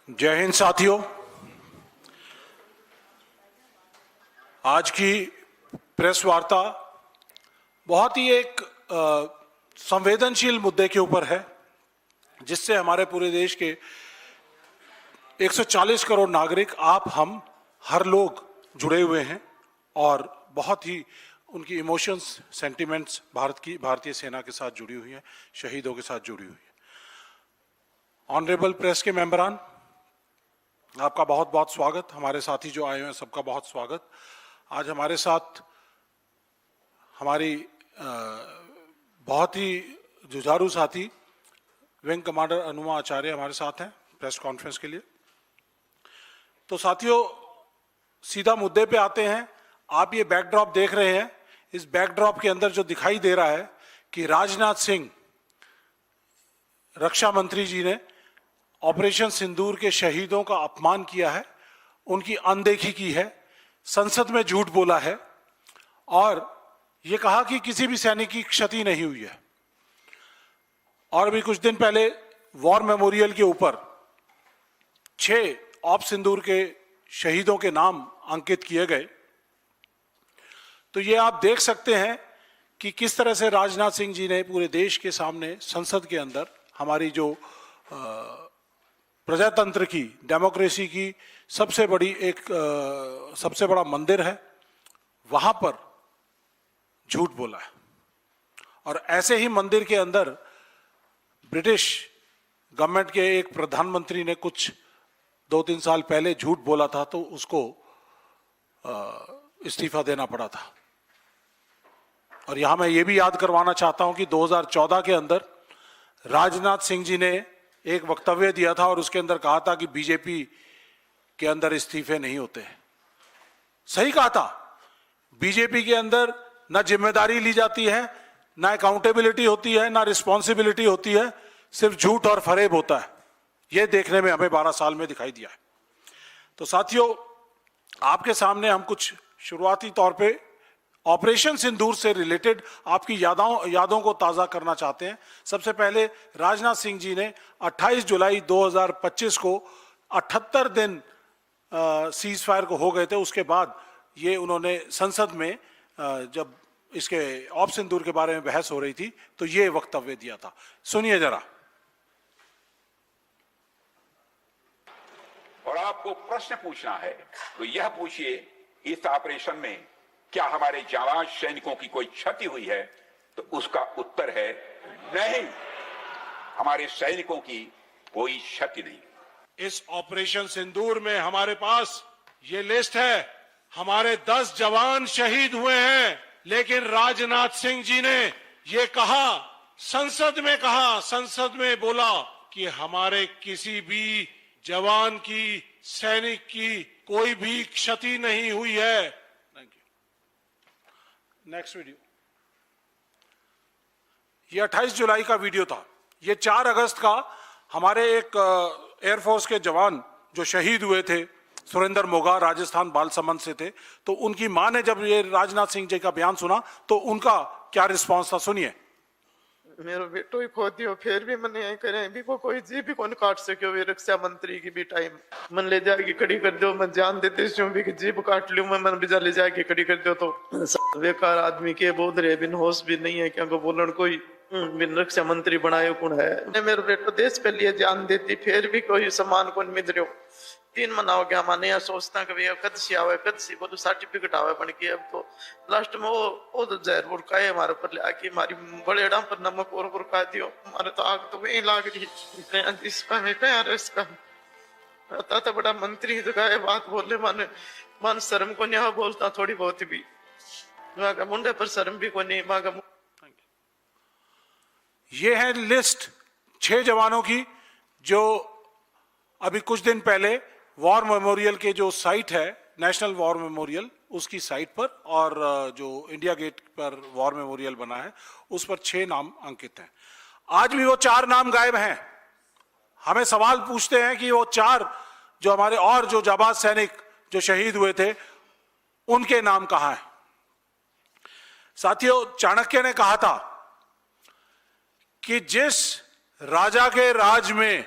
जय हिंद साथियों। आज की प्रेस वार्ता बहुत ही एक संवेदनशील मुद्दे के ऊपर है, जिससे हमारे पूरे देश के 140 करोड़ नागरिक, आप, हम, हर लोग जुड़े हुए हैं और बहुत ही उनकी इमोशंस, सेंटिमेंट्स भारतीय सेना के साथ जुड़ी हुई हैं, शहीदों के साथ जुड़ी हुई है। ऑनरेबल प्रेस के मेंबरान, आपका बहुत बहुत स्वागत। हमारे साथी जो आए हैं सबका बहुत स्वागत। आज हमारे साथ हमारी बहुत ही जुझारू साथी विंग कमांडर अनुमा आचार्य हमारे साथ हैं प्रेस कॉन्फ्रेंस के लिए। तो साथियों, सीधा मुद्दे पे आते हैं। आप ये बैकड्रॉप देख रहे हैं, इस बैकड्रॉप के अंदर जो दिखाई दे रहा है कि राजनाथ सिंह रक्षा मंत्री जी ने ऑपरेशन सिंदूर के शहीदों का अपमान किया है, उनकी अनदेखी की है, संसद में झूठ बोला है और ये कहा कि किसी भी सैनिक की क्षति नहीं हुई है। और अभी कुछ दिन पहले वॉर मेमोरियल के ऊपर 6 ऑप सिंदूर के शहीदों के नाम अंकित किए गए। तो ये आप देख सकते हैं कि किस तरह से राजनाथ सिंह जी ने पूरे देश के सामने संसद के अंदर हमारी जो प्रजातंत्र की, डेमोक्रेसी की सबसे बड़ा मंदिर है, वहां पर झूठ बोला है। और ऐसे ही मंदिर के अंदर ब्रिटिश गवर्नमेंट के एक प्रधानमंत्री ने कुछ 2-3 साल पहले झूठ बोला था, तो उसको इस्तीफा देना पड़ा था। और यहां मैं ये भी याद करवाना चाहता हूं कि 2014 के अंदर राजनाथ सिंह जी ने एक वक्तव्य दिया था और उसके अंदर कहा था कि बीजेपी के अंदर इस्तीफे नहीं होते। सही कहा था। बीजेपी के अंदर ना जिम्मेदारी ली जाती है, ना अकाउंटेबिलिटी होती है, ना रिस्पॉन्सिबिलिटी होती है, सिर्फ झूठ और फरेब होता है। यह देखने में हमें 12 साल में दिखाई दिया है। तो साथियों, आपके सामने हम कुछ शुरुआती तौर पे ऑपरेशन सिंदूर से रिलेटेड आपकी यादों को ताज़ा करना चाहते हैं। सबसे पहले राजनाथ सिंह जी ने 28 जुलाई 2025 को 78 दिन सीज फायर को हो गए थे। उसके बाद ये उन्होंने संसद में जब इसके ऑप सिंदूर के बारे में बहस हो रही थी तो ये वक्तव्य दिया था। सुनिए जरा। और आपको प्रश्न पूछना है तो यह पूछिए, इस ऑपरेशन में क्या हमारे जाबाज सैनिकों की कोई क्षति हुई है? तो उसका उत्तर है नहीं, हमारे सैनिकों की कोई क्षति नहीं। इस ऑपरेशन सिंदूर में हमारे पास ये लिस्ट है। हमारे 10 जवान शहीद हुए हैं, लेकिन राजनाथ सिंह जी ने ये कहा, संसद में बोला कि हमारे किसी भी जवान की, सैनिक की कोई भी क्षति नहीं हुई है। Next video. ये 28 जुलाई का वीडियो था। ये 4 अगस्त का हमारे एक एयरफोर्स के जवान जो शहीद हुए थे, सुरेंद्र मोगा, राजस्थान बालसमंद से थे। तो उनकी मां ने जब ये राजनाथ सिंह जी का बयान सुना तो उनका क्या रिस्पांस था, सुनिए। मेरो बेटो ही खो दियो, फिर भी मैंने यही करे भी को कोई जी भी कौन काट सके। वे रक्षा मंत्री की भी टाइम मन ले जाके खड़ी कर दो, मैं जान देते भी कि जीप काट लूं मैं, मन बिजा ले जाके खड़ी कर दो। तो बेकार आदमी के बोध रहे, बिन होश भी नहीं है, क्या को बोलन कोई बिन रक्षा मंत्री बनाए कौन है। मेरे बेटो देश पे लिए जान देती, फिर भी कोई सम्मान कौन मिल रहे हो। 3 महीना हो गया, माने सोचता कि कद से आवे, कद से वो तो सर्टिफिकेट आवे बन के। अब तो लास्ट में वो तो जहर बुरकाए हमारे ऊपर ले आके, हमारी बड़े डाम पर नमक और बुरका दियो। हमारे तो आग तो वही लाग रही इसका है क्या यार। इसका आता तो बड़ा मंत्री तो का बात बोले, मन शर्म को नहीं बोलता थोड़ी बहुत भी, मुंडे पर शर्म भी को नहीं मांगा। ये है लिस्ट 6 जवानों की जो अभी कुछ दिन पहले वॉर मेमोरियल के जो साइट है, नेशनल वॉर मेमोरियल, उसकी साइट पर और जो इंडिया गेट पर वॉर मेमोरियल बना है उस पर 6 नाम अंकित हैं। आज भी वो 4 नाम गायब हैं। हमें सवाल पूछते हैं कि वो 4 जो हमारे और जो जाबाज सैनिक जो शहीद हुए थे उनके नाम कहां हैं। साथियों, चाणक्य ने कहा था कि जिस राजा के राज में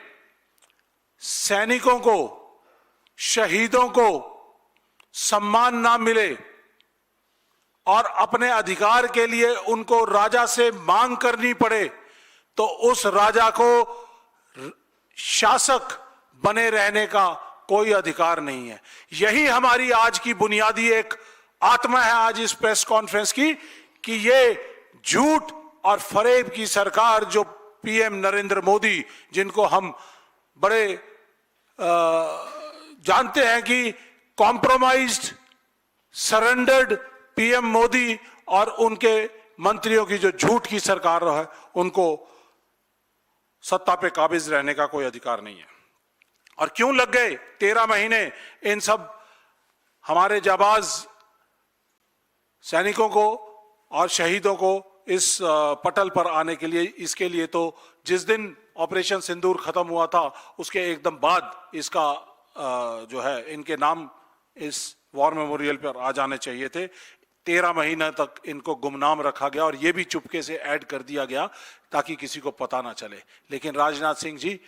सैनिकों को, शहीदों को सम्मान ना मिले और अपने अधिकार के लिए उनको राजा से मांग करनी पड़े, तो उस राजा को शासक बने रहने का कोई अधिकार नहीं है। यही हमारी आज की बुनियादी एक आत्मा है आज इस प्रेस कॉन्फ्रेंस की, कि ये झूठ और फरेब की सरकार जो पीएम नरेंद्र मोदी, जिनको हम बड़े जानते हैं कि कॉम्प्रोमाइज्ड, सरेंडर्ड पीएम मोदी और उनके मंत्रियों की जो झूठ की सरकार है, उनको सत्ता पे काबिज रहने का कोई अधिकार नहीं है। और क्यों लग गए 13 महीने इन सब हमारे जाबाज सैनिकों को और शहीदों को इस पटल पर आने के लिए? इसके लिए तो जिस दिन ऑपरेशन सिंदूर खत्म हुआ था उसके एकदम बाद इसका जो है इनके नाम इस वॉर मेमोरियल पर आ जाने चाहिए थे। 13 महीने तक इनको गुमनाम रखा गया और ये भी चुपके से ऐड कर दिया गया ताकि किसी को पता ना चले। लेकिन राजनाथ सिंह जी,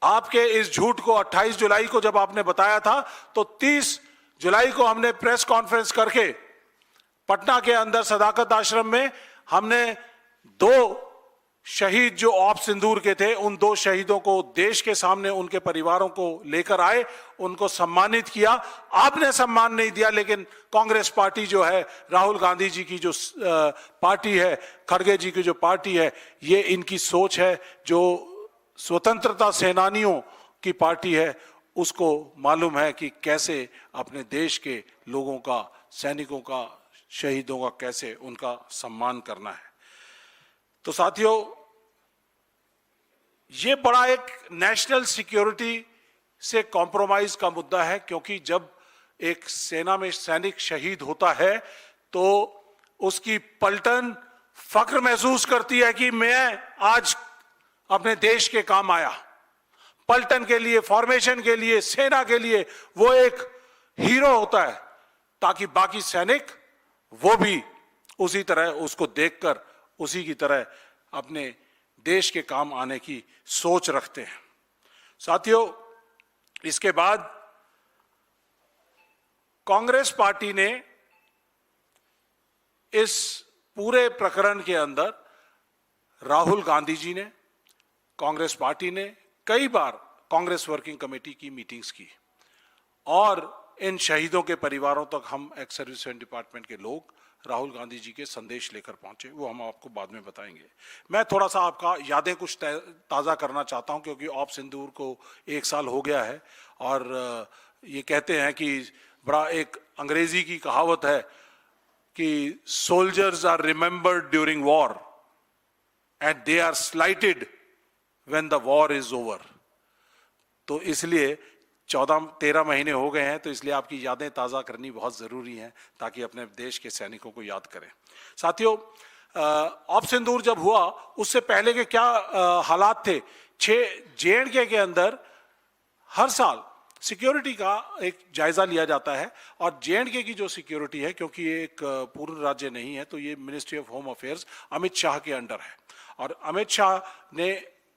आपके इस झूठ को 28 जुलाई को जब आपने बताया था, तो 30 जुलाई को हमने प्रेस कॉन्फ्रेंस करके पटना के अंदर सदाकत आश्रम में हमने 2 शहीद जो ऑप सिंदूर के थे, उन 2 शहीदों को देश के सामने उनके परिवारों को लेकर आए, उनको सम्मानित किया। आपने सम्मान नहीं दिया, लेकिन कांग्रेस पार्टी जो है, राहुल गांधी जी की जो पार्टी है, खड़गे जी की जो पार्टी है, ये इनकी सोच है। जो स्वतंत्रता सेनानियों की पार्टी है, उसको मालूम है कि कैसे अपने देश के लोगों का, सैनिकों का, शहीदों का कैसे उनका सम्मान करना है। तो साथियों, ये बड़ा एक नेशनल सिक्योरिटी से कॉम्प्रोमाइज का मुद्दा है, क्योंकि जब एक सेना में सैनिक शहीद होता है तो उसकी पलटन फख्र महसूस करती है कि मैं आज अपने देश के काम आया। पलटन के लिए, फॉर्मेशन के लिए, सेना के लिए वो एक हीरो होता है, ताकि बाकी सैनिक वो भी उसी तरह उसको देखकर उसी की तरह अपने देश के काम आने की सोच रखते हैं। साथियों, इसके बाद कांग्रेस पार्टी ने इस पूरे प्रकरण के अंदर, राहुल गांधी जी ने, कांग्रेस पार्टी ने कई बार कांग्रेस वर्किंग कमेटी की मीटिंग्स की और इन शहीदों के परिवारों तक हम एक्स सर्विसमेन डिपार्टमेंट के लोग राहुल गांधी जी के संदेश लेकर पहुंचे। वो हम आपको बाद में बताएंगे। मैं थोड़ा सा आपका यादें कुछ ताज़ा करना चाहता हूं, क्योंकि ऑप सिंदूर को 1 साल हो गया है और ये कहते हैं कि बड़ा एक अंग्रेजी की कहावत है कि soldiers are remembered during war and they are slighted when the war is over. तो इसलिए 13 महीने हो गए हैं, तो इसलिए आपकी यादें ताज़ा करनी बहुत ज़रूरी है, ताकि अपने देश के सैनिकों को याद करें। साथियों, ऑप सिंदूर जब हुआ उससे पहले के क्या हालात थे? JNK के अंदर हर साल सिक्योरिटी का एक जायजा लिया जाता है और JNK की जो सिक्योरिटी है, क्योंकि ये एक पूर्ण राज्य नहीं है, तो ये ministry of home affairs Amit Shah के अंडर है। और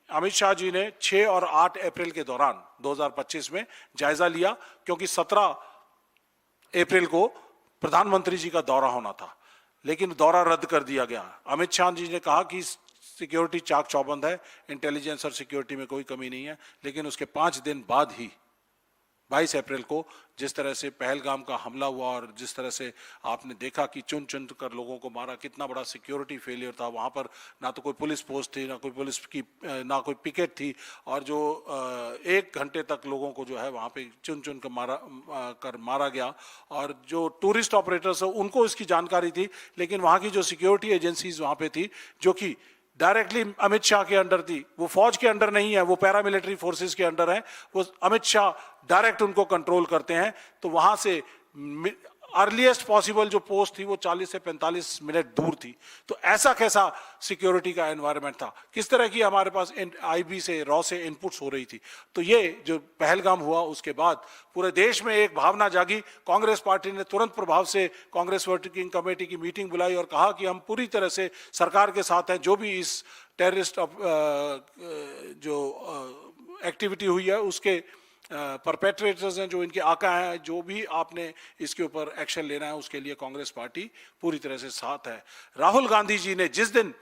अमित शाह जी ने 6 और 8 अप्रैल के दौरान 2025 में जायजा लिया, क्योंकि 17 अप्रैल को प्रधानमंत्री जी का दौरा होना था, लेकिन दौरा रद्द कर दिया गया। अमित शाह जी ने कहा कि सिक्योरिटी चाक चौबंद है, इंटेलिजेंस और सिक्योरिटी में कोई कमी नहीं है। लेकिन उसके 5 दिन बाद ही 22 अप्रैल को जिस तरह से पहलगाम का हमला हुआ और जिस तरह से आपने देखा कि चुन चुन कर लोगों को मारा, कितना बड़ा सिक्योरिटी फेलियर था। वहाँ पर ना तो कोई पुलिस पोस्ट थी, ना कोई पिकेट थी, और जो 1 घंटे तक लोगों को जो है वहाँ पे चुन चुन कर मारा गया। और जो टूरिस्ट ऑपरेटर्स है उनको इसकी जानकारी थी, लेकिन वहाँ की जो सिक्योरिटी एजेंसीज वहाँ पे थी, जो कि डायरेक्टली अमित शाह के अंडर थी, वो फौज के अंडर नहीं है, वो पैरामिलिट्री फोर्सेस के अंडर है, वो अमित शाह डायरेक्ट उनको कंट्रोल करते हैं। तो वहां से अर्लीस्ट पॉसिबल जो पोस्ट थी वो 40 से 45 मिनट दूर थी। तो ऐसा कैसा सिक्योरिटी का एनवायरनमेंट था, किस तरह की हमारे पास IB से, रॉ से इनपुट्स हो रही थी। तो ये जो पहलगाम हुआ उसके बाद पूरे देश में एक भावना जागी। कांग्रेस पार्टी ने तुरंत प्रभाव से कांग्रेस वर्किंग कमेटी की मीटिंग बुलाई और कहा कि हम पूरी तरह से सरकार के साथ हैं, जो भी इस टेररिस्ट जो एक्टिविटी हुई है उसके परपेट्रेटर्स हैं, जो इनके आका हैं, जो भी आपने इसके ऊपर एक्शन लेना है उसके लिए कांग्रेस पार्टी पूरी तरह से साथ है। राहुल गांधी जी ने जिस दिन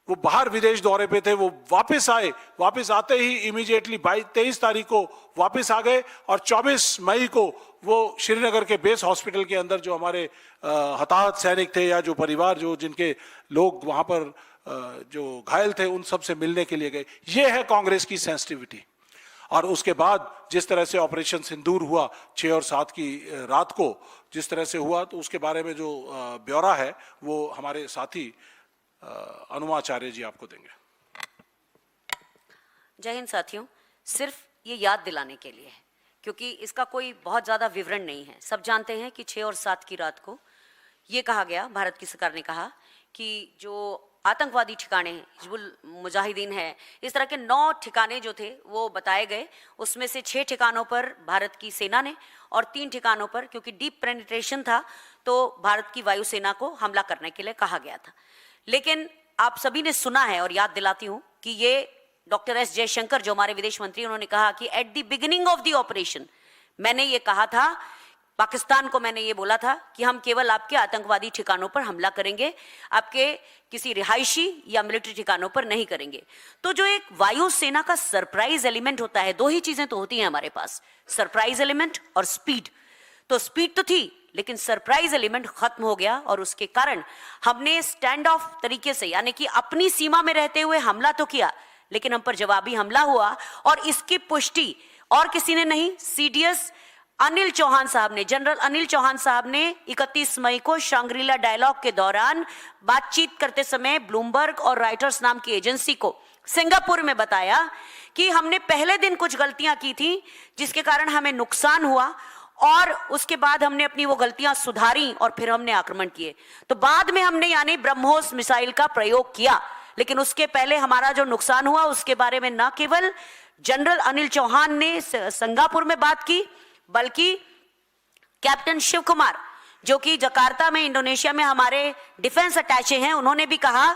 वो बाहर विदेश दौरे पे थे, वो वापस आए, वापस आते ही इमीडिएटली 23 तारीख को वापस आ गए और 24 मई को वो श्रीनगर के बेस हॉस्पिटल के अंदर जो हमारे हताहत सैनिक थे या जो परिवार जो जिनके लोग वहां पर जो घायल थे उन सब से मिलने के लिए गए। ये है कांग्रेस की सेंसिटिविटी। और उसके बाद जिस तरह से ऑपरेशन सिंदूर हुआ 6 और 7 की रात को जिस तरह से हुआ, तो उसके बारे में जो ब्यौरा है वो हमारे साथी अनुमाचार्य जी आपको देंगे। जय हिंद साथियों, सिर्फ ये याद दिलाने के लिए है क्योंकि इसका कोई बहुत ज़्यादा विवरण नहीं है। सब जानते हैं कि 6 और 7 की रात को ये कहा गया, भारत की सरकार ने कहा कि जो आतंकवादी ठिकाने हैं, हिजबुल मुजाहिदीन है, इस तरह के 9 ठिकाने जो थे वो बताए गए। उसमें से 6 ठिकानों पर भारत की सेना ने और 3 ठिकानों पर, क्योंकि डीप पेनिट्रेशन था, तो भारत की वायुसेना को हमला करने के लिए कहा गया था। लेकिन आप सभी ने सुना है और याद दिलाती हूं कि ये डॉक्टर एस जयशंकर जो हमारे विदेश मंत्री, उन्होंने कहा कि at the beginning of the operation मैंने ये कहा था, पाकिस्तान को मैंने ये बोला था कि हम केवल आपके आतंकवादी ठिकानों पर हमला करेंगे, आपके किसी रिहायशी या मिलिट्री ठिकानों पर नहीं करेंगे। तो जो एक वायुसेना का सरप्राइज एलिमेंट होता है, 2 ही चीजें तो होती हैं हमारे पास, सरप्राइज एलिमेंट और स्पीड। तो स्पीड तो थी लेकिन सरप्राइज एलिमेंट खत्म हो गया और उसके कारण हमने स्टैंड ऑफ तरीके से, यानी कि अपनी सीमा में रहते हुए हमला तो किया लेकिन हम पर जवाबी हमला हुआ। और इसकी पुष्टि और किसी ने नहीं, सीडीएस अनिल चौहान साहब ने, जनरल अनिल चौहान साहब ने 31 मई को शांग्रीला डायलॉग के दौरान बातचीत करते समय ब्लूमबर्ग और राइटर्स नाम की एजेंसी को सिंगापुर में बताया कि हमने पहले दिन कुछ गलतियां की थी जिसके कारण हमें नुकसान हुआ और उसके बाद हमने अपनी वो गलतियां सुधारी और फिर हमने आक्रमण किए। तो बाद में हमने यानी ब्रह्मोस मिसाइल का प्रयोग किया, लेकिन उसके पहले हमारा जो नुकसान हुआ उसके बारे में न केवल जनरल अनिल चौहान ने सिंगापुर में बात की, बल्कि कैप्टन शिव कुमार जो कि जकार्ता में इंडोनेशिया में हमारे डिफेंस अटैचे हैं, उन्होंने भी कहा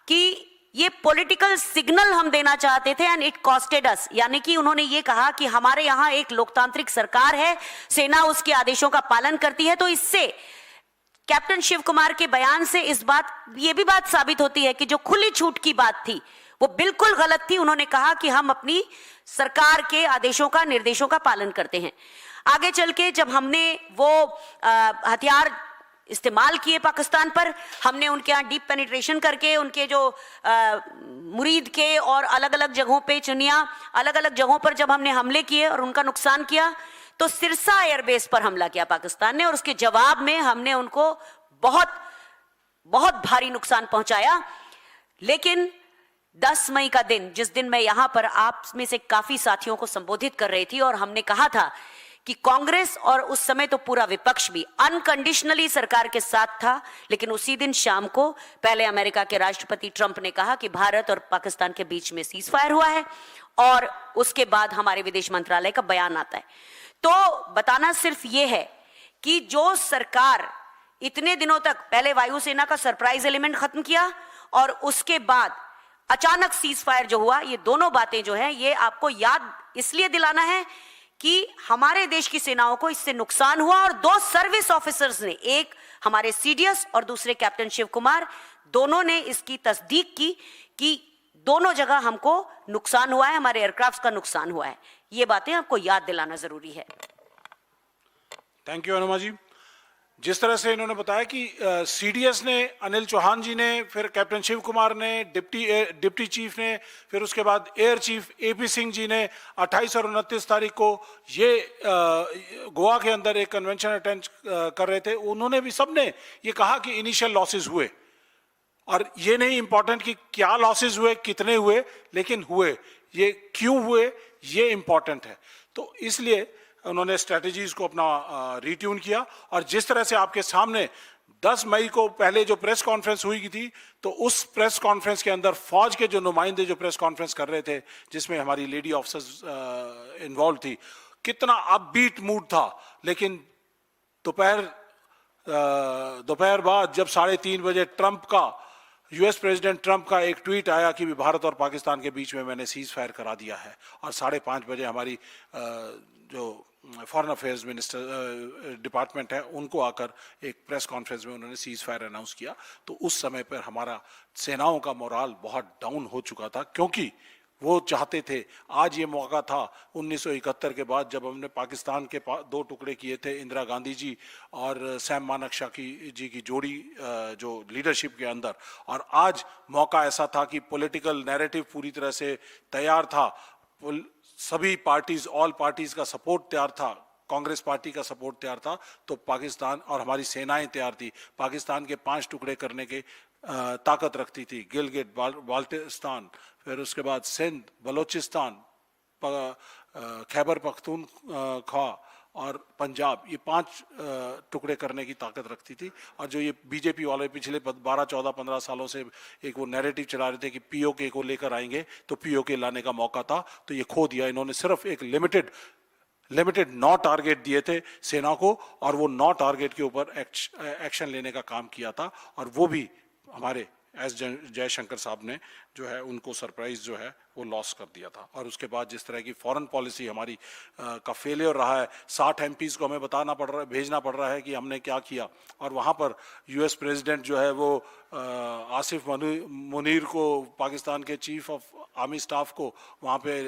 कि ये पॉलिटिकल सिग्नल हम देना चाहते थे एंड इट कॉस्टेड अस। यानी कि उन्होंने ये कहा कि हमारे यहाँ एक लोकतांत्रिक सरकार है, सेना उसके आदेशों का पालन करती है। तो इससे कैप्टन शिव कुमार के बयान से ये भी बात साबित होती है कि जो खुली छूट की बात थी वो बिल्कुल गलत थी। उन्होंने कहा कि हम अपनी सरकार के आदेशों का, निर्देशों का पालन करते हैं। आगे चल के जब हमने वो हथियार इस्तेमाल किए पाकिस्तान पर, हमने उनके यहाँ डीप पेनिट्रेशन करके उनके जो मुरीद के और अलग अलग जगहों पे चुनिया अलग अलग जगहों पर जब हमने हमले किए और उनका नुकसान किया, तो सिरसा एयरबेस पर हमला किया पाकिस्तान ने और उसके जवाब में हमने उनको बहुत बहुत भारी नुकसान पहुंचाया। लेकिन 10 मई का दिन, जिस दिन मैं यहां पर आप में से काफी साथियों को संबोधित कर रही थी और हमने कहा था कि कांग्रेस और उस समय तो पूरा विपक्ष भी अनकंडीशनली सरकार के साथ था, लेकिन उसी दिन शाम को पहले अमेरिका के राष्ट्रपति ट्रंप ने कहा कि भारत और पाकिस्तान के बीच में सीज फायर हुआ है और उसके बाद हमारे विदेश मंत्रालय का बयान आता है। तो बताना सिर्फ ये है कि जो सरकार इतने दिनों तक पहले वायुसेना का सरप्राइज एलिमेंट खत्म किया और उसके बाद अचानक सीज फायर जो हुआ, ये दोनों बातें जो है ये आपको याद इसलिए दिलाना है कि हमारे देश की सेनाओं को इससे नुकसान हुआ और 2 सर्विस ऑफिसर्स ने, एक हमारे सीडीएस और दूसरे कैप्टन शिव कुमार, दोनों ने इसकी तस्दीक की कि दोनों जगह हमको नुकसान हुआ है, हमारे एयरक्राफ्ट का नुकसान हुआ है। ये बातें आपको याद दिलाना जरूरी है। थैंक यू अनुमा जी। जिस तरह से इन्होंने बताया कि सीडीएस ने, अनिल चौहान जी ने, फिर कैप्टन शिव कुमार ने, डिप्टी चीफ ने, फिर उसके बाद air chief AP Singh ji ने 28 और 29 तारीख को ये गोवा के अंदर एक कन्वेंशन अटेंड कर रहे थे। उन्होंने भी सबने ये कहा कि इनिशियल लॉसेस हुए और ये नहीं इंपॉर्टेंट कि क्या लॉसेस हुए, कितने हुए, लेकिन हुए, ये क्यों हुए, ये इंपॉर्टेंट है। तो इसलिए उन्होंने स्ट्रेटजीज को अपना रिट्यून किया और जिस तरह से आपके सामने 10 मई को पहले जो प्रेस कॉन्फ्रेंस हुई थी, तो उस प्रेस कॉन्फ्रेंस के अंदर फौज के जो नुमाइंदे जो प्रेस कॉन्फ्रेंस कर रहे थे, जिसमें हमारी लेडी ऑफिसर्स इन्वॉल्व थी, कितना अपबीट मूड था। लेकिन दोपहर बाद जब 3:30 बजे ट्रंप का यूएस प्रेसिडेंट ट्रंप का एक ट्वीट आया कि भारत और पाकिस्तान के बीच में मैंने सीज फायर करा दिया है, और 5:30 बजे हमारी जो फॉरेन अफेयर्स मिनिस्टर डिपार्टमेंट है उनको आकर एक प्रेस कॉन्फ्रेंस में उन्होंने सीज फायर अनाउंस किया। तो उस समय पर हमारा सेनाओं का मोराल बहुत डाउन हो चुका था, क्योंकि वो चाहते थे, आज ये मौका था 1971 के बाद जब हमने पाकिस्तान के 2 टुकड़े किए थे, इंदिरा गांधी जी और सैम मानेकशॉ जी की जोड़ी जो लीडरशिप के अंदर, और आज मौका ऐसा था कि पॉलिटिकल नैरेटिव पूरी तरह से तैयार था, सभी पार्टीज, ऑल पार्टीज का सपोर्ट तैयार था, कांग्रेस पार्टी का सपोर्ट तैयार था, तो पाकिस्तान और हमारी सेनाएं तैयार थी। पाकिस्तान के 5 टुकड़े करने के ताकत रखती थी, गिलगिट बाल्टिस्तान, फिर उसके बाद सिंध, बलोचिस्तान, खैबर पख्तूनख्वा और पंजाब, ये 5 टुकड़े करने की ताकत रखती थी। और जो ये बीजेपी वाले पिछले 12, 14, 15 सालों से एक वो नैरेटिव चला रहे थे कि पीओके को लेकर आएंगे तो पीओके लाने का मौका था, तो ये खो दिया इन्होंने। सिर्फ एक लिमिटेड 9 टारगेट दिए थे सेना को, और वो 9 टारगेट के ऊपर एक्शन लेने का काम किया था, और वो भी हमारे एस जयशंकर साहब ने जो है उनको सरप्राइज जो है वो लॉस कर दिया था। और उसके बाद जिस तरह की फॉरेन पॉलिसी हमारी का फेलियर रहा है, 60 एमपीज को हमें भेजना पड़ रहा है कि हमने क्या किया, और वहाँ पर यूएस प्रेसिडेंट जो है वो आसिफ मुनीर को, पाकिस्तान के चीफ ऑफ आर्मी स्टाफ को वहाँ पे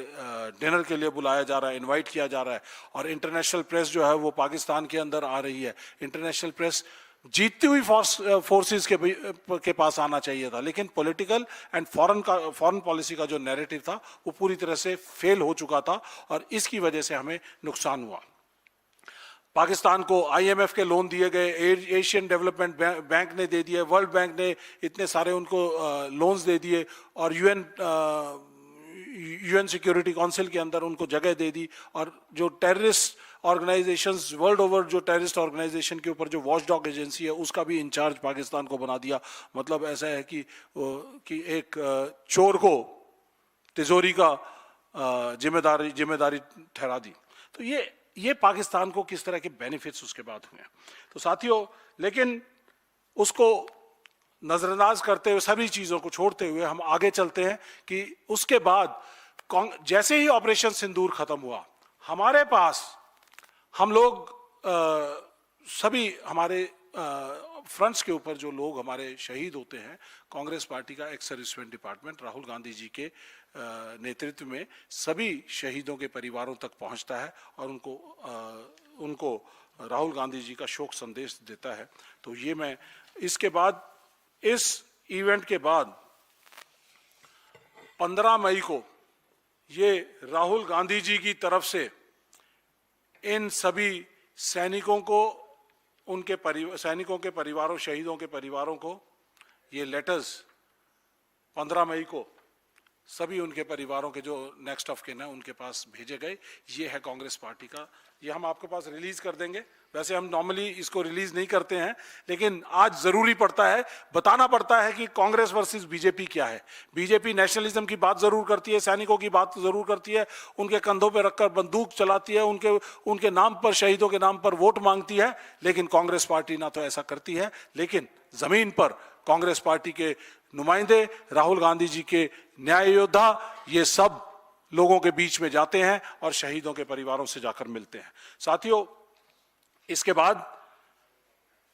डिनर के लिए बुलाया जा रहा है, इनवाइट किया जा रहा है, और इंटरनेशनल प्रेस जो है वो पाकिस्तान के अंदर आ रही है। इंटरनेशनल प्रेस जीतती हुई फोर्सेस के पास आना चाहिए था, लेकिन पॉलिटिकल एंड फॉरेन पॉलिसी का जो नैरेटिव था वो पूरी तरह से फेल हो चुका था, और इसकी वजह से हमें नुकसान हुआ। पाकिस्तान को आईएमएफ के लोन दिए गए, एशियन डेवलपमेंट बैंक ने दे दिए, वर्ल्ड बैंक ने इतने सारे उनको लोन्स दे दिए, और यूएन सिक्योरिटी काउंसिल के अंदर उनको जगह दे दी, और जो टेररिस्ट ऑर्गेनाइजेशंस वर्ल्ड ओवर, जो टेररिस्ट ऑर्गेनाइजेशन के ऊपर जो वॉचडॉग एजेंसी है उसका भी इंचार्ज पाकिस्तान को बना दिया। मतलब ऐसा है कि एक चोर को तिजोरी का जिम्मेदारी ठहरा दी। तो ये पाकिस्तान को किस तरह के बेनिफिट्स उसके बाद हुए। तो साथियों, लेकिन उसको नजरअंदाज करते हुए, सभी चीजों को छोड़ते हुए हम आगे चलते हैं कि उसके बाद जैसे ही ऑपरेशन सिंदूर खत्म हुआ, हमारे पास हम लोग सभी हमारे फ्रंट्स के ऊपर जो लोग हमारे शहीद होते हैं, कांग्रेस पार्टी का ex serviceman department Rahul Gandhi ji के नेतृत्व में सभी शहीदों के परिवारों तक पहुंचता है और उनको राहुल गांधी जी का शोक संदेश देता है। तो ये मैं इसके बाद, इस इवेंट के बाद 15 मई को ये राहुल गांधी जी की तरफ से इन सभी सैनिकों को, सैनिकों के परिवारों, शहीदों के परिवारों को ये लेटर्स 15 मई को सभी उनके परिवारों के जो नेक्स्ट ऑफ किन है उनके पास भेजे गए। ये है कांग्रेस पार्टी का, ये हम आपके पास रिलीज कर देंगे। वैसे हम नॉर्मली इसको रिलीज नहीं करते हैं, लेकिन आज जरूरी पड़ता है, बताना पड़ता है कि कांग्रेस वर्सेस बीजेपी क्या है। बीजेपी नेशनलिज्म की बात जरूर करती है, सैनिकों की बात जरूर करती है, उनके कंधों पे रखकर बंदूक चलाती है, उनके नाम पर, शहीदों के नाम पर वोट मांगती है। लेकिन कांग्रेस पार्टी ना तो ऐसा करती है, लेकिन जमीन पर कांग्रेस पार्टी के नुमाइंदे, राहुल गांधी जी के न्याय योद्धा, ये सब लोगों के बीच में जाते हैं और शहीदों के परिवारों से जाकर मिलते हैं। साथियों, इसके बाद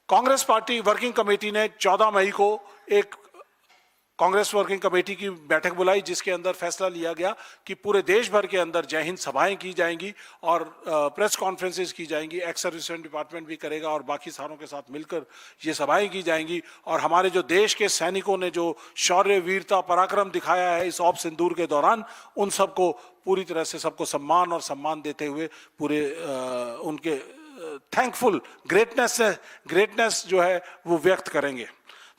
कांग्रेस पार्टी वर्किंग कमेटी ने 14 मई को एक कांग्रेस वर्किंग कमेटी की बैठक बुलाई, जिसके अंदर फैसला लिया गया कि पूरे देश भर के अंदर जय हिंद सभाएं की जाएंगी और प्रेस कॉन्फ्रेंसेस की जाएंगी। एक्स सर्विसमैन डिपार्टमेंट भी करेगा और बाकी सारों के साथ मिलकर ये सभाएं की जाएंगी। और हमारे जो देश के सैनिकों ने जो शौर्य, वीरता, पराक्रम दिखाया है इस ऑप सिंदूर के दौरान, उन सबको पूरी तरह से सबको सम्मान देते हुए पूरे उनके थैंकफुल ग्रेटनेस जो है वो व्यक्त करेंगे।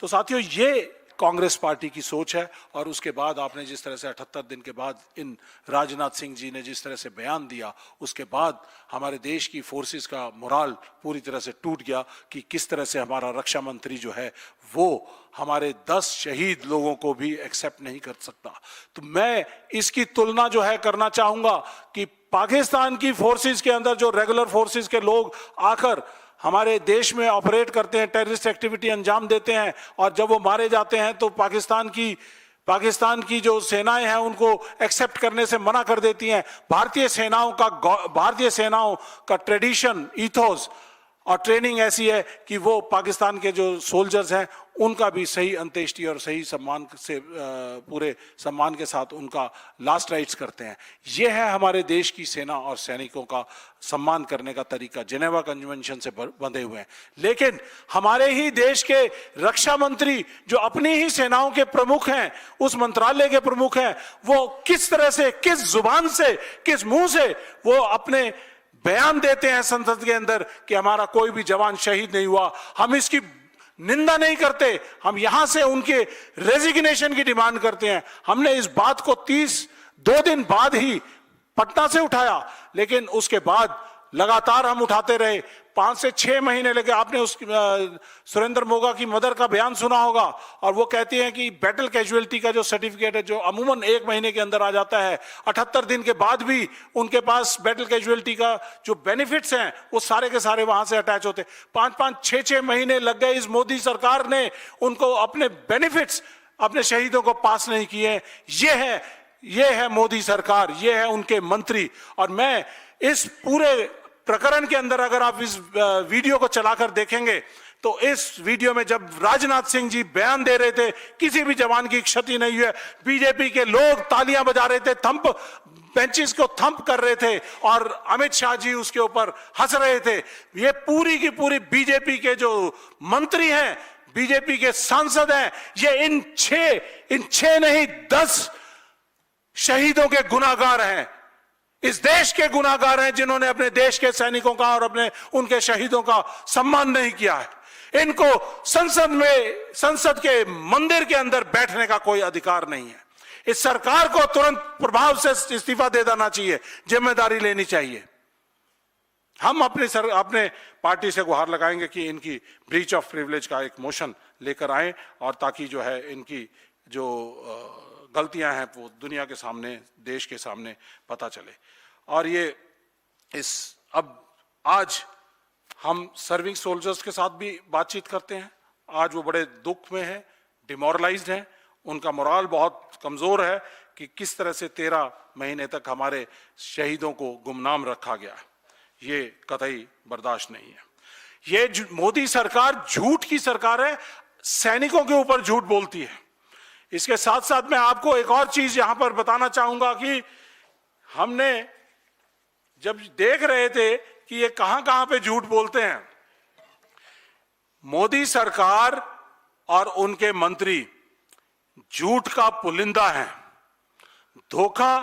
तो साथियों, ये कांग्रेस पार्टी की सोच है। और उसके बाद आपने जिस तरह से 78 दिन के बाद इन राजनाथ सिंह जी ने जिस तरह से बयान दिया, उसके बाद हमारे देश की फोर्सेस का मोराल पूरी तरह से टूट गया कि किस तरह से हमारा रक्षा मंत्री जो है वो हमारे 10 शहीद लोगों को भी एक्सेप्ट नहीं कर सकता। तो मैं इसकी तुलना जो है करना चाहूंगा कि पाकिस्तान की फोर्सेस के अंदर जो रेगुलर फोर्सेस के लोग आकर हमारे देश में ऑपरेट करते हैं, टेररिस्ट एक्टिविटी अंजाम देते हैं, और जब वो मारे जाते हैं तो पाकिस्तान की जो सेनाएं हैं उनको एक्सेप्ट करने से मना कर देती हैं। भारतीय सेनाओं का ट्रेडिशन, ईथोस और ट्रेनिंग ऐसी है कि वो पाकिस्तान के जो सोल्जर्स हैं उनका भी सही अंत्येष्टि और सही सम्मान से, पूरे सम्मान के साथ उनका लास्ट राइट्स करते हैं। ये है हमारे देश की सेना और सैनिकों का सम्मान करने का तरीका, जिनेवा कन्वेंशन से बंधे हुए हैं। लेकिन हमारे ही देश के रक्षा मंत्री जो अपनी ही सेनाओं के प्रमुख हैं, उस मंत्रालय के प्रमुख हैं, वो किस तरह से, किस जुबान से, किस मुंह से वो अपने बयान देते हैं संसद के अंदर कि हमारा कोई भी जवान शहीद नहीं हुआ। हम इसकी निंदा नहीं करते, हम यहां से उनके रेजिग्नेशन की डिमांड करते हैं। हमने इस बात को 2 दिन बाद ही पटना से उठाया, लेकिन उसके बाद लगातार हम उठाते रहे। 5 से 6 महीने लगे। आपने उस सुरेंद्र मोगा की मदर का बयान सुना होगा, और वो कहती हैं कि बैटल कैजुअलिटी का जो सर्टिफिकेट है, जो अमूमन 1 महीने के अंदर आ जाता है, 78 दिन के बाद भी उनके पास बैटल कैजुअलिटी का जो बेनिफिट्स हैं वो सारे के सारे वहां से अटैच होते। 5-5, 6-6 महीने लग गए। इस मोदी सरकार ने उनको अपने बेनिफिट्स, अपने शहीदों को पास नहीं किए। ये है मोदी सरकार, ये है उनके मंत्री। और मैं इस पूरे प्रकरण के अंदर, अगर आप इस वीडियो को चलाकर देखेंगे तो इस वीडियो में जब राजनाथ सिंह जी बयान दे रहे थे, किसी भी जवान की क्षति नहीं हुई है, बीजेपी के लोग तालियां बजा रहे थे, बेंचेस को थंप कर रहे थे, और अमित शाह जी उसके ऊपर हंस रहे थे। ये पूरी की पूरी बीजेपी के जो मंत्री हैं, बीजेपी के सांसद हैं, ये इन 6 नहीं 10 शहीदों के गुनाहगार हैं। इस देश के गुनाहगार हैं जिन्होंने अपने देश के सैनिकों का और उनके शहीदों का सम्मान नहीं किया है। इनको संसद के मंदिर के अंदर बैठने का कोई अधिकार नहीं है। इस सरकार को तुरंत प्रभाव से इस्तीफा दे देना चाहिए, जिम्मेदारी लेनी चाहिए। हम अपने पार्टी से गुहार लगाएंगे कि इनकी ब्रीच ऑफ प्रिविलेज का एक मोशन लेकर आए, और ताकि जो है इनकी जो गलतियां हैं वो दुनिया के सामने, देश के सामने पता चले। और अब आज हम सर्विंग सोल्जर्स के साथ भी बातचीत करते हैं। आज वो बड़े दुख में हैं, डिमोरलाइज्ड हैं, उनका मोराल बहुत कमजोर है कि किस तरह से 13 महीने तक हमारे शहीदों को गुमनाम रखा गया। ये कतई बर्दाश्त नहीं है। ये मोदी सरकार झूठ की सरकार है, सैनिकों के ऊपर झूठ बोलती है। इसके साथ साथ मैं आपको एक और चीज यहां पर बताना चाहूंगा कि हमने जब देख रहे थे कि ये कहां पे झूठ बोलते हैं, मोदी सरकार और उनके मंत्री झूठ का पुलिंदा है। धोखा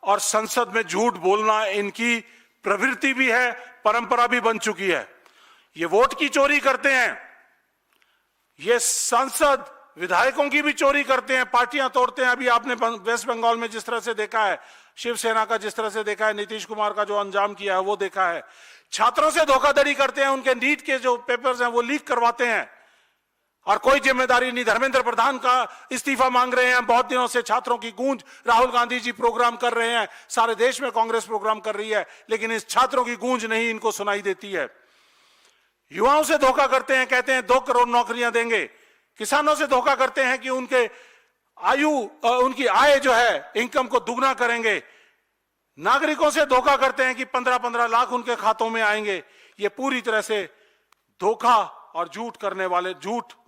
और संसद में झूठ बोलना इनकी प्रवृत्ति भी है, परंपरा भी बन चुकी है। ये वोट की चोरी करते हैं, ये सांसद विधायकों की भी चोरी करते हैं, पार्टियां तोड़ते हैं। अभी आपने वेस्ट बंगाल में जिस तरह से देखा है, शिवसेना का जिस तरह से देखा है, नीतीश कुमार का जो अंजाम किया है वो देखा है। छात्रों से धोखाधड़ी करते हैं, उनके नीट के जो पेपर्स हैं वो लीक करवाते हैं, और कोई जिम्मेदारी नहीं। धर्मेंद्र प्रधान का इस्तीफा मांग रहे हैं बहुत दिनों से, छात्रों की गूंज। राहुल गांधी जी प्रोग्राम कर रहे हैं, सारे देश में कांग्रेस प्रोग्राम कर रही है, लेकिन इस छात्रों की गूंज नहीं इनको सुनाई देती है। युवाओं से धोखा करते हैं, कहते हैं 2 करोड़ नौकरियां देंगे। किसानों से धोखा करते हैं कि उनकी आय जो है, इनकम को दुगना करेंगे। नागरिकों से धोखा करते हैं कि 15-15 लाख उनके खातों में आएंगे। ये पूरी तरह से धोखा और झूठ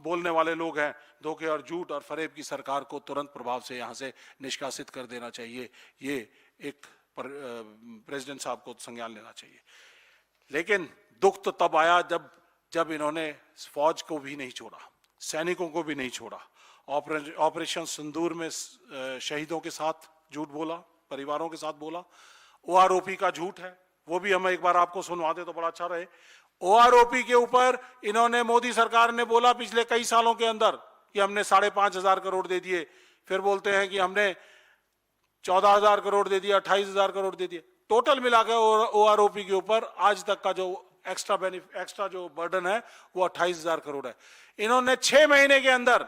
बोलने वाले लोग हैं। धोखे और झूठ और फरेब की सरकार को तुरंत प्रभाव से यहां से निष्कासित कर देना चाहिए। ये एक प्रेसिडेंट साहब को संज्ञान लेना चाहिए। लेकिन दुख तो तब आया जब इन्होंने फौज को भी नहीं छोड़ा, सैनिकों को भी नहीं छोड़ा। ऑपरेशन सिंदूर में शहीदों के साथ झूठ बोला, परिवारों के साथ बोला। ओआरओपी का झूठ है, वो भी हम एक बार आपको सुनवा दे तो बड़ा अच्छा रहे। ओआरओपी के ऊपर इन्होंने, मोदी सरकार ने बोला पिछले कई सालों के अंदर कि हमने 5,500 करोड़ दे दिए। फिर बोलते हैं कि हमने 14,000 करोड़ दे दिया, 28,000 करोड़ दे दिए। टोटल मिलाकर ओआरओपी के ऊपर आज तक का जो एक्स्ट्रा जो बर्डन है वो 28,000 करोड़ है। इन्होंने 6 महीने के अंदर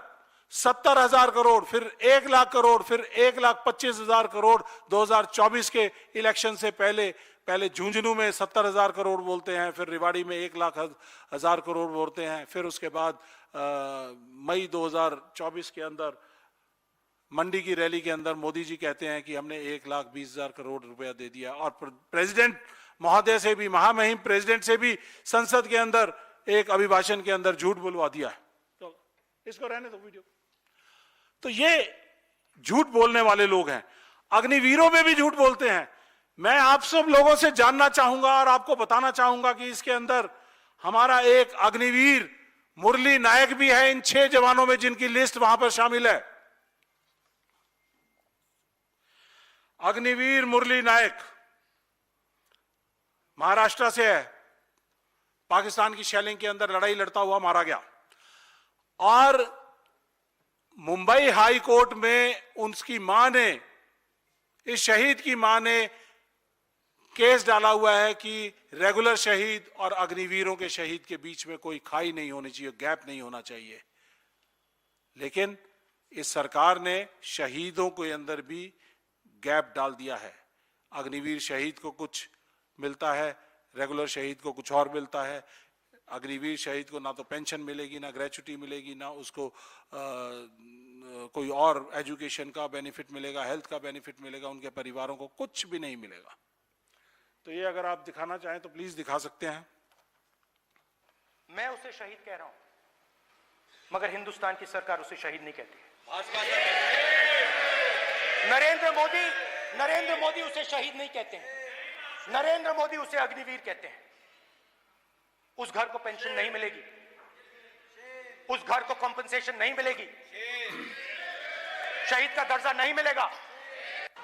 70,000 करोड़, फिर 1 लाख करोड़, फिर 1,25,000 करोड़ 2024 के इलेक्शन से पहले पहले झुंझुनू में 70,000 करोड़ बोलते हैं, फिर रेवाड़ी में 1,00,000 करोड़ बोलते हैं, फिर उसके बाद मई 2024 के अंदर मंडी की रैली के अंदर मोदी जी कहते हैं कि हमने 1,20,000 करोड़ रुपया दे दिया, और प्रेसिडेंट महोदय से भी, महामहिम प्रेसिडेंट से भी संसद के अंदर एक अभिभाषण के अंदर झूठ बुलवा दिया है। तो इसको रहने दो वीडियो। तो ये झूठ बोलने वाले लोग हैं, अग्निवीरों में भी झूठ बोलते हैं। मैं आप सब लोगों से जानना चाहूंगा और आपको बताना चाहूंगा कि इसके अंदर हमारा एक अग्निवीर मुरली नायक भी है, इन 6 जवानों में जिनकी लिस्ट वहां पर शामिल है। अग्निवीर मुरली नायक महाराष्ट्र से है, पाकिस्तान की शेलिंग के अंदर लड़ाई लड़ता हुआ मारा गया, और मुंबई हाई कोर्ट में उसकी मां ने, इस शहीद की मां ने केस डाला हुआ है कि रेगुलर शहीद और अग्निवीरों के शहीद के बीच में कोई खाई नहीं होनी चाहिए, गैप नहीं होना चाहिए। लेकिन इस सरकार ने शहीदों के अंदर भी गैप डाल दिया है। अग्निवीर शहीद को कुछ मिलता है, रेगुलर शहीद को कुछ और मिलता है। अग्निवीर शहीद को ना तो पेंशन मिलेगी, ना ग्रेच्युटी मिलेगी, ना उसको कोई और एजुकेशन का बेनिफिट मिलेगा, हेल्थ का बेनिफिट मिलेगा, उनके परिवारों को कुछ भी नहीं मिलेगा। तो ये अगर आप दिखाना चाहें तो प्लीज दिखा सकते हैं। मैं उसे शहीद कह रहा हूं, मगर हिंदुस्तान की सरकार उसे शहीद नहीं कहती। नरेंद्र मोदी उसे शहीद नहीं कहते हैं, नरेंद्र मोदी उसे अग्निवीर कहते हैं। उस घर को पेंशन नहीं मिलेगी, उस घर को कॉम्पनसेशन नहीं मिलेगी, शहीद का दर्जा नहीं मिलेगा।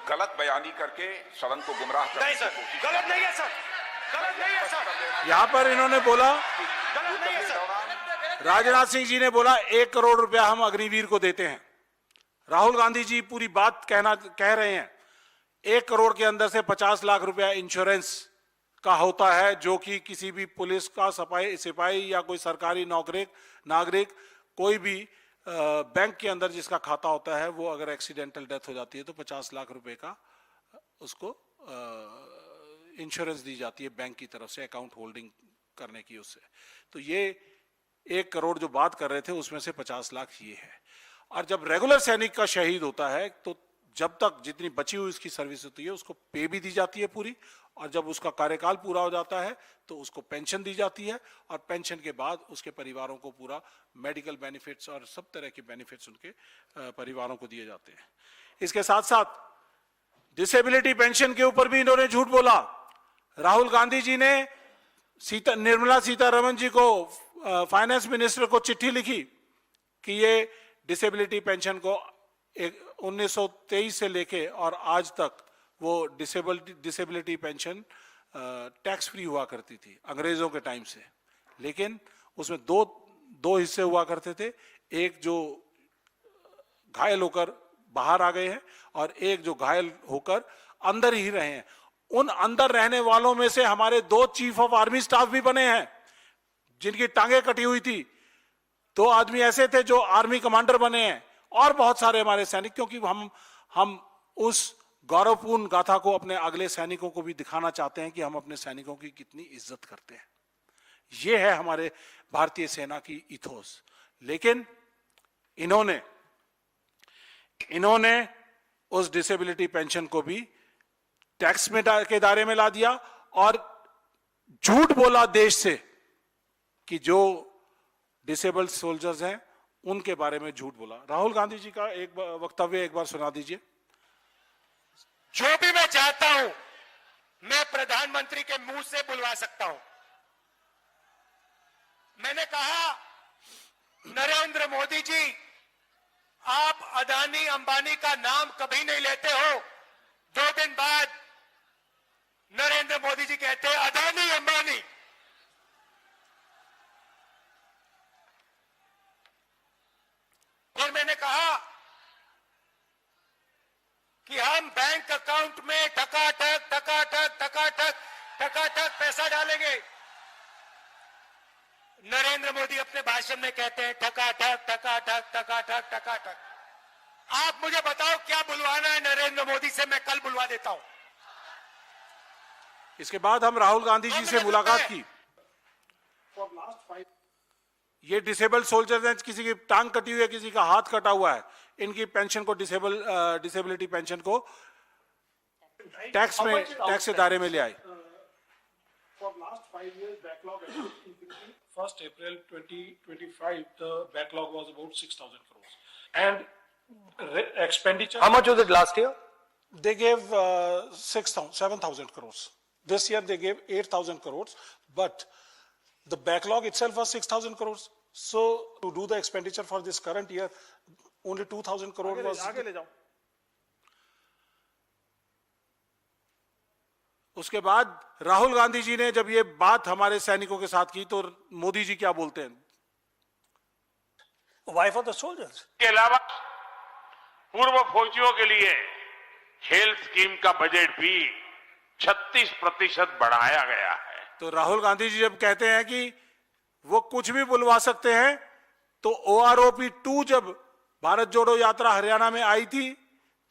गलत बयानी करके सदन को गुमराह करने नहीं सर, गलत नहीं है सर, गलत नहीं है सर। यहां पर इन्होंने बोला, गलत नहीं है सर। राजनाथ सिंह जी ने बोला 1 करोड़ रुपया हम अग्निवीर को देते हैं। राहुल गांधी जी पूरी बात कह रहे हैं 1 करोड़ के अंदर से 50 लाख रुपया इंश्योरेंस का होता है, जो कि किसी भी पुलिस का सिपाही या कोई सरकारी नागरिक कोई भी बैंक के अंदर जिसका खाता होता है, वो अगर एक्सीडेंटल डेथ हो जाती है तो 50 लाख रुपए का उसको इंश्योरेंस दी जाती है बैंक की तरफ से, अकाउंट होल्डिंग करने की उससे। तो ये 1 करोड़ जो बात कर रहे थे उसमें से 50 लाख ये है। और जब रेगुलर सैनिक का शहीद होता है तो जब तक जितनी बची हुई उसकी सर्विस होती है उसको पे भी दी जाती है पूरी, और जब उसका कार्यकाल पूरा हो जाता है तो उसको पेंशन दी जाती है, और पेंशन के बाद उसके परिवारों को पूरा मेडिकल बेनिफिट्स और सब तरह के बेनिफिट्स उनके परिवारों को दिए जाते हैं। इसके साथ साथ डिसेबिलिटी पेंशन के ऊपर भी इन्होंने झूठ बोला। राहुल गांधी जी ने निर्मला सीतारमण जी को, फाइनेंस मिनिस्टर को चिट्ठी लिखी कि ये डिसेबिलिटी पेंशन को 1923 से लेके और आज तक वो डिसेबिलिटी पेंशन टैक्स फ्री हुआ करती थी अंग्रेजों के टाइम से, लेकिन उसमें दो हिस्से हुआ करते थे। एक जो घायल होकर बाहर आ गए हैं और एक जो घायल होकर अंदर ही रहे हैं। उन अंदर रहने वालों में से हमारे 2 चीफ ऑफ आर्मी स्टाफ भी बने हैं जिनकी टांगे कटी हुई थी। 2 आदमी ऐसे थे जो आर्मी कमांडर बने हैं, और बहुत सारे हमारे सैनिक, क्योंकि हम उस गौरवपूर्ण गाथा को अपने अगले सैनिकों को भी दिखाना चाहते हैं कि हम अपने सैनिकों की कितनी इज्जत करते हैं। यह है हमारे भारतीय सेना की इथोस। लेकिन इन्होंने उस डिसेबिलिटी पेंशन को भी टैक्स में के दायरे में ला दिया और झूठ बोला देश से कि जो डिसेबल्ड सोल्जर्स हैं उनके बारे में झूठ बोला। राहुल गांधी जी का एक वक्तव्य एक बार सुना दीजिए। जो भी मैं चाहता हूं मैं प्रधानमंत्री के मुंह से बुलवा सकता हूं। मैंने कहा, नरेंद्र मोदी जी, आप अदानी अंबानी का नाम कभी नहीं लेते हो। 2 दिन बाद नरेंद्र मोदी जी कहते हैं अदानी अंबानी। और मैंने कहा कि हम बैंक अकाउंट में टकाटक पैसा डालेंगे। नरेंद्र मोदी अपने भाषण में कहते हैं टकाटक। आप मुझे बताओ क्या बुलवाना है नरेंद्र मोदी से, मैं कल बुलवा देता हूं। इसके बाद हम राहुल गांधी जी से मुलाकात की। ये डिसेबल्ड सोल्जर्स हैं, किसी की टांग कटी हुई है, किसी का हाथ कटा हुआ है, इनकी पेंशन को डिसेबिलिटी पेंशन को टैक्स के दायरे में ले आए। For last 5 years, backlog has increasing. 1st April 2025, the backlog was about 6,000 crores. And expenditure. How much was it last year? They gave 7,000 crores. This year they gave 8,000 crores, but the backlog itself was 6,000 crores. So to do the expenditure for this current year, only 2,000 crores was. आगे ले जाओ। उसके बाद राहुल गांधी जी ने जब ये बात हमारे सैनिकों के साथ की तो मोदी जी क्या बोलते हैं? Why for the soldiers? के अलावा पूर्व फौजियों के लिए हेल्थ स्कीम का बजट भी 36% बढ़ाया गया है। तो राहुल गांधी जी जब कहते हैं कि वो कुछ भी बुलवा सकते हैं, तो OROP 2 जब भारत जोड़ो यात्रा हरियाणा में आई थी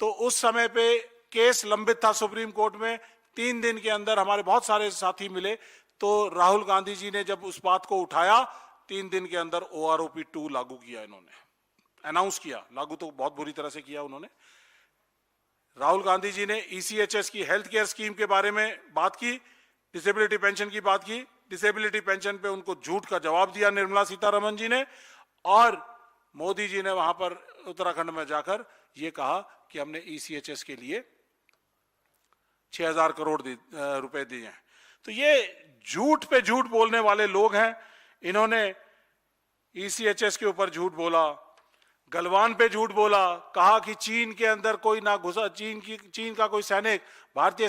तो उस समय पे केस लंबित था सुप्रीम कोर्ट में। 3 दिन के अंदर हमारे बहुत सारे साथी मिले, तो राहुल गांधी जी ने जब उस बात को उठाया, 3 दिन के अंदर OROP 2 लागू किया, इन्होंने अनाउंस किया। लागू तो बहुत बुरी तरह से किया उन्होंने। राहुल गांधी जी ने ECHS की हेल्थ केयर स्कीम के बारे में बात की, डिसेबिलिटी पेंशन की बात की। डिसेबिलिटी पेंशन पे उनको झूठ का जवाब दिया निर्मला सीतारमण जी ने, और मोदी जी ने वहां पर उत्तराखंड में जाकर यह कहा कि हमने ECHS के लिए 6,000 करोड़ रुपए दिए हैं। तो ये झूठ पे झूठ बोलने वाले लोग हैं। इन्होंने ECHS के ऊपर झूठ बोला, गलवान पे झूठ बोला, कहा कि चीन के अंदर कोई ना घुसा, चीन का कोई सैनिक भारतीय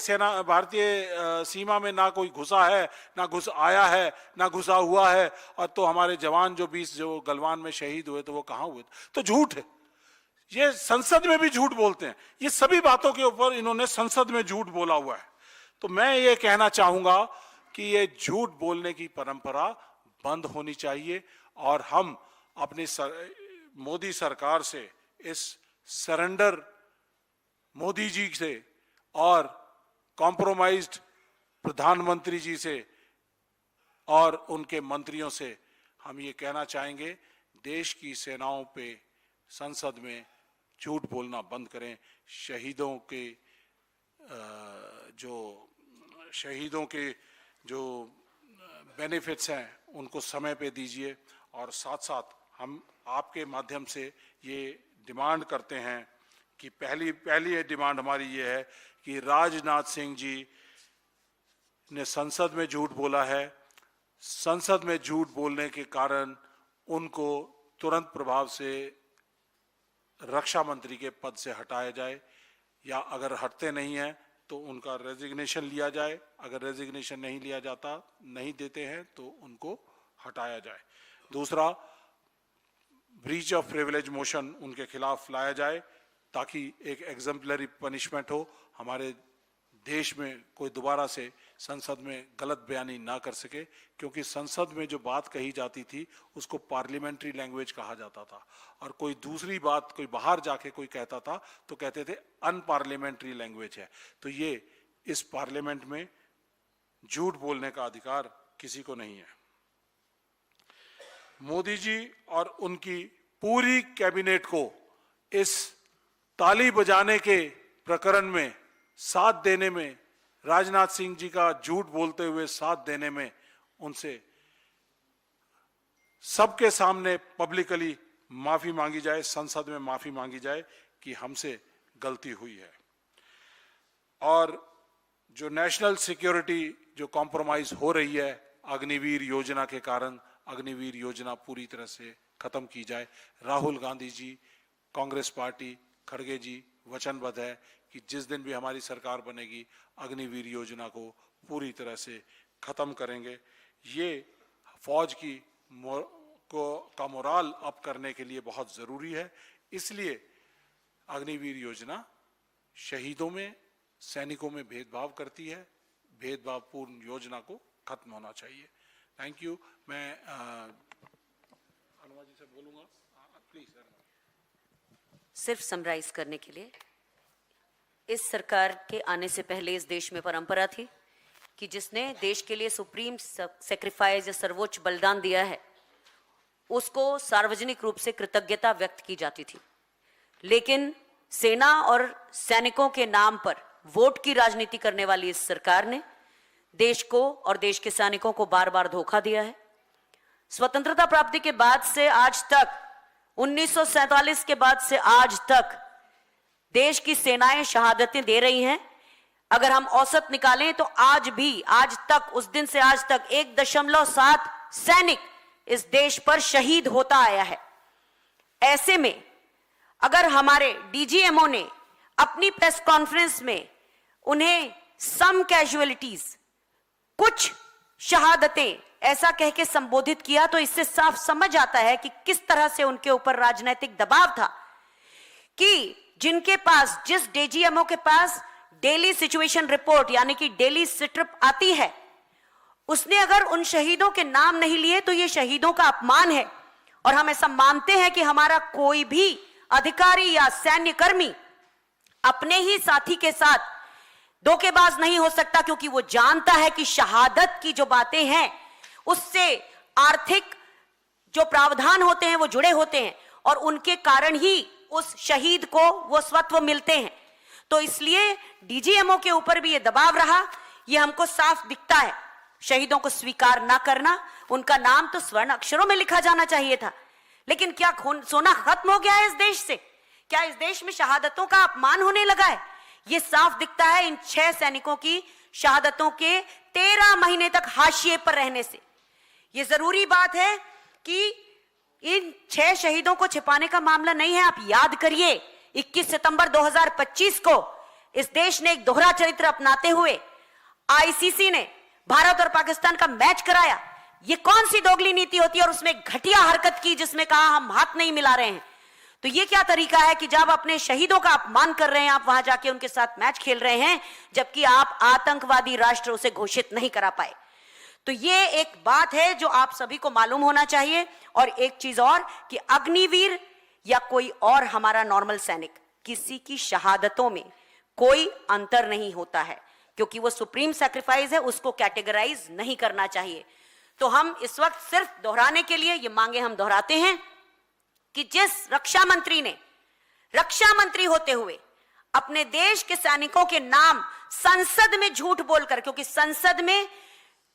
सीमा में ना कोई घुसा है, ना घुस आया है, ना घुसा हुआ है। और तो हमारे जवान जो 20 जो गलवान में शहीद हुए तो वो कहाँ हुए? तो झूठ है। ये संसद में भी झूठ बोलते हैं। ये सभी बातों के ऊपर इन्होंने संसद में झूठ बोला हुआ है। तो मैं ये कहना चाहूंगा कि ये झूठ बोलने की परंपरा बंद होनी चाहिए, और हम अपनी मोदी सरकार से इस सरेंडर मोदी जी से और कॉम्प्रोमाइज्ड प्रधानमंत्री जी से और उनके मंत्रियों से हम ये कहना चाहेंगे, देश की सेनाओं पे संसद में झूठ बोलना बंद करें। शहीदों के जो बेनिफिट्स हैं उनको समय पे दीजिए। और साथ साथ हम आपके माध्यम से ये डिमांड करते हैं कि पहली डिमांड हमारी ये है कि राजनाथ सिंह जी ने संसद में झूठ बोला है। संसद में झूठ बोलने के कारण उनको तुरंत प्रभाव से रक्षा मंत्री के पद से हटाया जाए, या अगर हटते नहीं हैं तो उनका रेजिग्नेशन लिया जाए। अगर रेजिग्नेशन नहीं लिया जाता, नहीं देते हैं, तो उनको हटाया जाए। दूसरा, ब्रीच ऑफ प्रिविलेज मोशन उनके खिलाफ लाया जाए ताकि एक एग्जाम्पलरी पनिशमेंट हो। हमारे देश में कोई दोबारा से संसद में गलत बयानी ना कर सके, क्योंकि संसद में जो बात कही जाती थी उसको पार्लियामेंट्री लैंग्वेज कहा जाता था, और कोई दूसरी बात कोई बाहर जाके कोई कहता था तो कहते थे अनपार्लियामेंट्री लैंग्वेज है। तो ये इस पार्लियामेंट में झूठ बोलने का अधिकार किसी को नहीं है। मोदी जी और उनकी पूरी कैबिनेट को इस ताली बजाने के प्रकरण में साथ देने में, राजनाथ सिंह जी का झूठ बोलते हुए साथ देने में, उनसे सबके सामने पब्लिकली माफी मांगी जाए, संसद में माफी मांगी जाए कि हमसे गलती हुई है। और जो नेशनल सिक्योरिटी जो कॉम्प्रोमाइज हो रही है अग्निवीर योजना के कारण, अग्निवीर योजना पूरी तरह से खत्म की जाए। राहुल गांधी जी, कांग्रेस पार्टी, खड़गे जी वचनबद्ध है कि जिस दिन भी हमारी सरकार बनेगी अग्निवीर योजना को पूरी तरह से खत्म करेंगे। ये फौज का मोराल अप करने के लिए बहुत जरूरी है। इसलिए अग्निवीर योजना शहीदों में, सैनिकों में भेदभाव करती है। भेदभावपूर्ण योजना को खत्म होना चाहिए। Thank you. मैं अनुमा जी से बोलूंगा, प्लीज। सिर्फ समराइज करने के लिए, इस सरकार के आने से पहले इस देश में परंपरा थी कि जिसने देश के लिए सुप्रीम सेक्रीफाइस या सर्वोच्च बलिदान दिया है उसको सार्वजनिक रूप से कृतज्ञता व्यक्त की जाती थी, लेकिन सेना और सैनिकों के नाम पर वोट की राजनीति करने वाली इस सरकार ने देश को और देश के सैनिकों को बार बार धोखा दिया है। स्वतंत्रता प्राप्ति के बाद से आज तक, 1947 के बाद से आज तक देश की सेनाएं शहादतें दे रही हैं। अगर हम औसत निकालें तो आज भी, आज तक, उस दिन से आज तक 1.7 सैनिक इस देश पर शहीद होता आया है। ऐसे में अगर हमारे डीजीएमओ ने अपनी प्रेस कॉन्फ्रेंस में उन्हें सम कैजुअलिटीज, कुछ शहादतें ऐसा कह के संबोधित किया, तो इससे साफ समझ आता है कि किस तरह से उनके ऊपर राजनीतिक दबाव था कि जिनके पास, जिस डीजीएमओ के पास डेली सिचुएशन रिपोर्ट यानी कि डेली सिट्रिप आती है, उसने अगर उन शहीदों के नाम नहीं लिए तो ये शहीदों का अपमान है। और हम ऐसा मानते हैं कि हमारा कोई भी अधिकारी या सैन्य कर्मी अपने ही साथी के साथ धोखेबाज नहीं हो सकता, क्योंकि वो जानता है कि शहादत की जो बातें हैं उससे आर्थिक जो प्रावधान होते हैं वो जुड़े होते हैं और उनके कारण ही उस शहीद को वो स्वत्व मिलते हैं। तो इसलिए डीजीएमओ के ऊपर भी ये दबाव रहा, ये हमको साफ दिखता है। शहीदों को स्वीकार ना करना, उनका नाम तो स्वर्ण अक्षरों में लिखा जाना चाहिए था, लेकिन क्या सोना खत्म हो गया है इस देश से? क्या इस देश में शहादतों का अपमान होने लगा है? ये साफ दिखता है इन 6 सैनिकों की शहादतों के 13 महीने तक हाशिए पर रहने से। ये जरूरी बात है कि इन 6 शहीदों को छिपाने का मामला नहीं है। आप याद करिए, 21 सितंबर 2025 को इस देश ने एक दोहरा चरित्र अपनाते हुए आईसीसी ने भारत और पाकिस्तान का मैच कराया। ये कौन सी दोगली नीति होती है? और उसमें घटिया हरकत की जिसमें कहा हम हाथ नहीं मिला रहे हैं। तो ये क्या तरीका है कि जब अपने शहीदों का अपमान कर रहे हैं आप वहां जाके उनके साथ मैच खेल रहे हैं, जबकि आप आतंकवादी राष्ट्र उसे घोषित नहीं करा पाए। तो ये एक बात है जो आप सभी को मालूम होना चाहिए। और एक चीज और कि अग्निवीर या कोई और हमारा नॉर्मल सैनिक, किसी की शहादतों में कोई अंतर नहीं होता है, क्योंकि वो सुप्रीम सैक्रिफाइस है, उसको कैटेगराइज नहीं करना चाहिए। तो हम इस वक्त सिर्फ दोहराने के लिए ये मांगे हम दोहराते हैं कि जिस रक्षा मंत्री ने रक्षा मंत्री होते हुए अपने देश के सैनिकों के नाम संसद में झूठ बोलकर, क्योंकि संसद में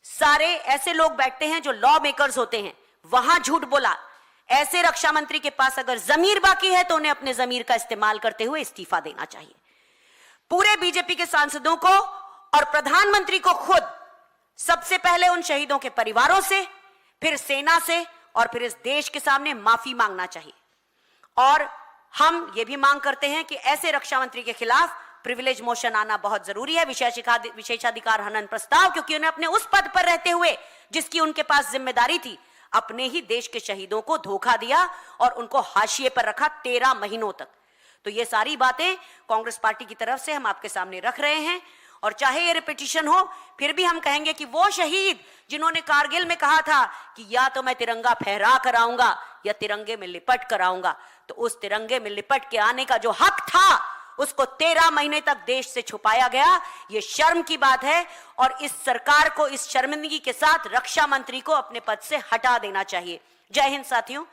सारे ऐसे लोग बैठते हैं जो लॉ मेकर्स होते हैं, वहां झूठ बोला, ऐसे रक्षा मंत्री के पास अगर जमीर बाकी है तो उन्हें अपने जमीर का इस्तेमाल करते हुए इस्तीफा देना चाहिए। पूरे बीजेपी के सांसदों को और प्रधानमंत्री को खुद सबसे पहले उन शहीदों के परिवारों से, फिर सेना से और फिर इस देश के सामने माफी मांगना चाहिए। और हम ये भी मांग करते हैं कि ऐसे रक्षा मंत्री के खिलाफ प्रिविलेज मोशन आना बहुत जरूरी है, विशेषाधिकार हनन प्रस्ताव, क्योंकि उन्हें अपने उस पद पर रहते हुए जिसकी उनके पास जिम्मेदारी थी, अपने ही देश के शहीदों को धोखा दिया और उनको हाशिए पर रखा 13 महीनों तक। तो ये सारी बातें कांग्रेस पार्टी की तरफ से हम आपके सामने रख रहे हैं। और चाहे ये रिपीटिशन हो, फिर भी हम कहेंगे कि वो शहीद जिन्होंने कारगिल में कहा था कि या तो मैं तिरंगा फहरा कर आऊंगा या तिरंगे में लिपट कर आऊंगा, तो उस तिरंगे में लिपट के आने का जो हक था उसको 13 महीने तक देश से छुपाया गया। ये शर्म की बात है और इस सरकार को इस शर्मिंदगी के साथ रक्षा मंत्री को अपने पद से हटा देना चाहिए। जय हिंद साथियों।